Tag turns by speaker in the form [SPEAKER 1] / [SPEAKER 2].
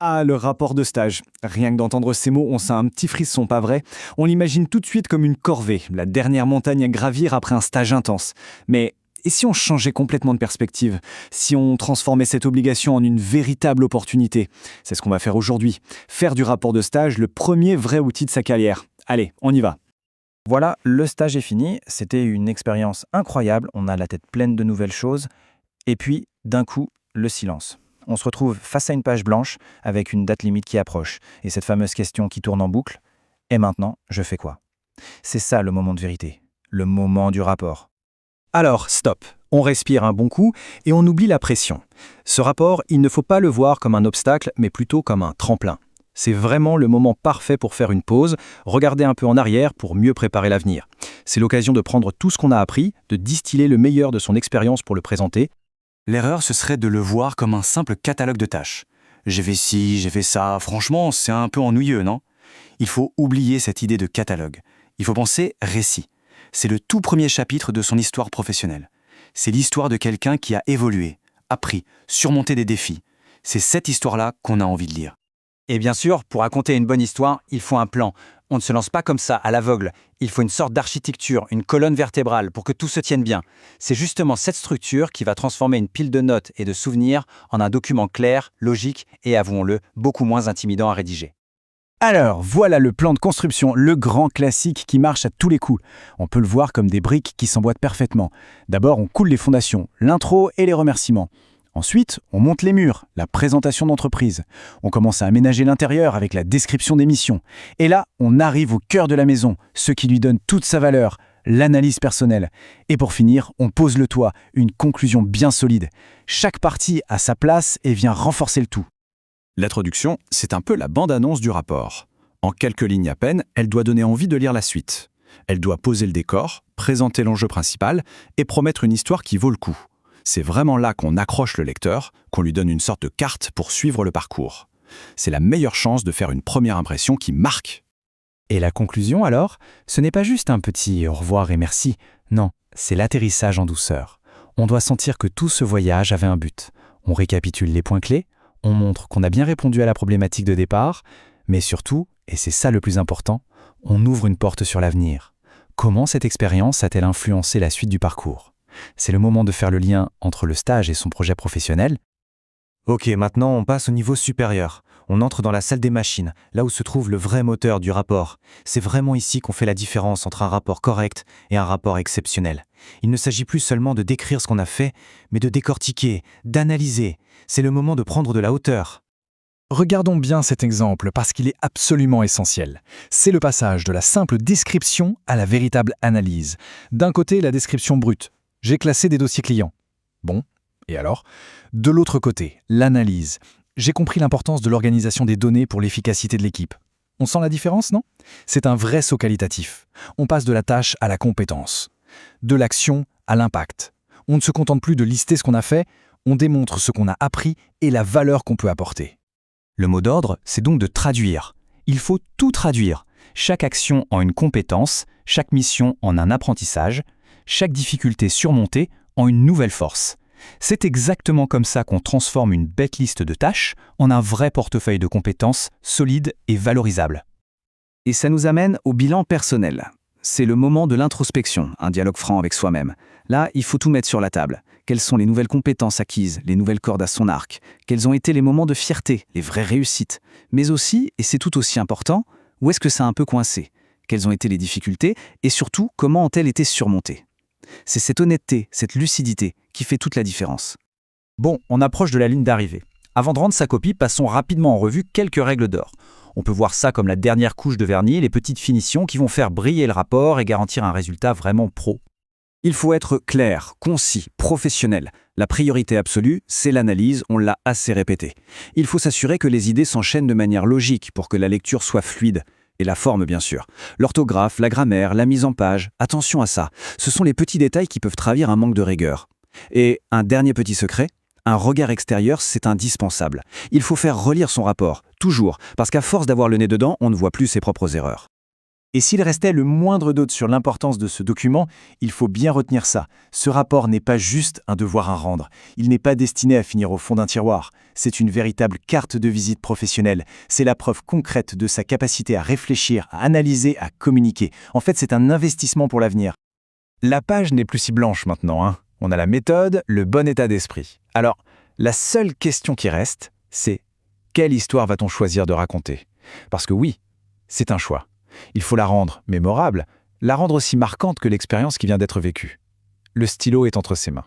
[SPEAKER 1] Ah, le rapport de stage. Rien que d'entendre ces mots, on sent un petit frisson, pas vrai? On l'imagine tout de suite comme une corvée, la dernière montagne à gravir après un stage intense. Mais et si on changeait complètement de perspective? Si on transformait cette obligation en une véritable opportunité? C'est ce qu'on va faire aujourd'hui. Faire du rapport de stage le premier vrai outil de sa carrière. Allez, on y va.
[SPEAKER 2] Voilà, le stage est fini. C'était une expérience incroyable. On a la tête pleine de nouvelles choses. Et puis, d'un coup, le silence. On se retrouve face à une page blanche avec une date limite qui approche. Et cette fameuse question qui tourne en boucle. Et maintenant, je fais quoi? C'est ça le moment de vérité. Le moment du rapport.
[SPEAKER 3] Alors, stop. On respire un bon coup et on oublie la pression. Ce rapport, il ne faut pas le voir comme un obstacle, mais plutôt comme un tremplin. C'est vraiment le moment parfait pour faire une pause, regarder un peu en arrière pour mieux préparer l'avenir. C'est l'occasion de prendre tout ce qu'on a appris, de distiller le meilleur de son expérience pour le présenter.
[SPEAKER 4] L'erreur, ce serait de le voir comme un simple catalogue de tâches. J'ai fait ci, j'ai fait ça, franchement, c'est un peu ennuyeux, non? Il faut oublier cette idée de catalogue. Il faut penser récit. C'est le tout premier chapitre de son histoire professionnelle. C'est l'histoire de quelqu'un qui a évolué, appris, surmonté des défis. C'est cette histoire-là qu'on a envie de lire.
[SPEAKER 5] Et bien sûr, pour raconter une bonne histoire, il faut un plan. On ne se lance pas comme ça, à l'aveugle. Il faut une sorte d'architecture, une colonne vertébrale pour que tout se tienne bien. C'est justement cette structure qui va transformer une pile de notes et de souvenirs en un document clair, logique et, avouons-le, beaucoup moins intimidant à rédiger.
[SPEAKER 3] Alors, voilà le plan de construction, le grand classique qui marche à tous les coups. On peut le voir comme des briques qui s'emboîtent parfaitement. D'abord, on coule les fondations, l'intro et les remerciements. Ensuite, on monte les murs, la présentation d'entreprise. On commence à aménager l'intérieur avec la description des missions. Et là, on arrive au cœur de la maison, ce qui lui donne toute sa valeur, l'analyse personnelle. Et pour finir, on pose le toit, une conclusion bien solide. Chaque partie a sa place et vient renforcer le tout.
[SPEAKER 6] L'introduction, c'est un peu la bande-annonce du rapport. En quelques lignes à peine, elle doit donner envie de lire la suite. Elle doit poser le décor, présenter l'enjeu principal et promettre une histoire qui vaut le coup. C'est vraiment là qu'on accroche le lecteur, qu'on lui donne une sorte de carte pour suivre le parcours. C'est la meilleure chance de faire une première impression qui marque.
[SPEAKER 2] Et la conclusion alors? Ce n'est pas juste un petit au revoir et merci. Non, c'est l'atterrissage en douceur. On doit sentir que tout ce voyage avait un but. On récapitule les points clés, on montre qu'on a bien répondu à la problématique de départ, mais surtout, et c'est ça le plus important, on ouvre une porte sur l'avenir. Comment cette expérience a-t-elle influencé la suite du parcours? C'est le moment de faire le lien entre le stage et son projet professionnel.
[SPEAKER 7] Ok, maintenant on passe au niveau supérieur. On entre dans la salle des machines, là où se trouve le vrai moteur du rapport. C'est vraiment ici qu'on fait la différence entre un rapport correct et un rapport exceptionnel. Il ne s'agit plus seulement de décrire ce qu'on a fait, mais de décortiquer, d'analyser. C'est le moment de prendre de la hauteur.
[SPEAKER 8] Regardons bien cet exemple parce qu'il est absolument essentiel. C'est le passage de la simple description à la véritable analyse. D'un côté, la description brute. J'ai classé des dossiers clients. Bon, et alors? De l'autre côté, l'analyse. J'ai compris l'importance de l'organisation des données pour l'efficacité de l'équipe. On sent la différence, non? C'est un vrai saut qualitatif. On passe de la tâche à la compétence, de l'action à l'impact. On ne se contente plus de lister ce qu'on a fait, on démontre ce qu'on a appris et la valeur qu'on peut apporter.
[SPEAKER 2] Le mot d'ordre, c'est donc de traduire. Il faut tout traduire. Chaque action en une compétence, chaque mission en un apprentissage, chaque difficulté surmontée en une nouvelle force. C'est exactement comme ça qu'on transforme une bête liste de tâches en un vrai portefeuille de compétences solide et valorisable.
[SPEAKER 4] Et ça nous amène au bilan personnel. C'est le moment de l'introspection, un dialogue franc avec soi-même. Là, il faut tout mettre sur la table. Quelles sont les nouvelles compétences acquises, les nouvelles cordes à son arc? Quels ont été les moments de fierté, les vraies réussites? Mais aussi, et c'est tout aussi important, où est-ce que ça a un peu coincé? Quelles ont été les difficultés? Et surtout, comment ont-elles été surmontées? C'est cette honnêteté, cette lucidité qui fait toute la différence.
[SPEAKER 5] Bon, on approche de la ligne d'arrivée. Avant de rendre sa copie, passons rapidement en revue quelques règles d'or. On peut voir ça comme la dernière couche de vernis, les petites finitions qui vont faire briller le rapport et garantir un résultat vraiment pro.
[SPEAKER 4] Il faut être clair, concis, professionnel. La priorité absolue, c'est l'analyse, on l'a assez répété. Il faut s'assurer que les idées s'enchaînent de manière logique pour que la lecture soit fluide. Et la forme, bien sûr. L'orthographe, la grammaire, la mise en page, attention à ça. Ce sont les petits détails qui peuvent trahir un manque de rigueur. Et un dernier petit secret, un regard extérieur, c'est indispensable. Il faut faire relire son rapport, toujours, parce qu'à force d'avoir le nez dedans, on ne voit plus ses propres erreurs.
[SPEAKER 3] Et s'il restait le moindre doute sur l'importance de ce document, il faut bien retenir ça. Ce rapport n'est pas juste un devoir à rendre. Il n'est pas destiné à finir au fond d'un tiroir. C'est une véritable carte de visite professionnelle. C'est la preuve concrète de sa capacité à réfléchir, à analyser, à communiquer. En fait, c'est un investissement pour l'avenir.
[SPEAKER 8] La page n'est plus si blanche maintenant, hein. On a la méthode, le bon état d'esprit. Alors, la seule question qui reste, c'est quelle histoire va-t-on choisir de raconter? Parce que oui, c'est un choix. Il faut la rendre mémorable, la rendre aussi marquante que l'expérience qui vient d'être vécue. Le stylo est entre ses mains.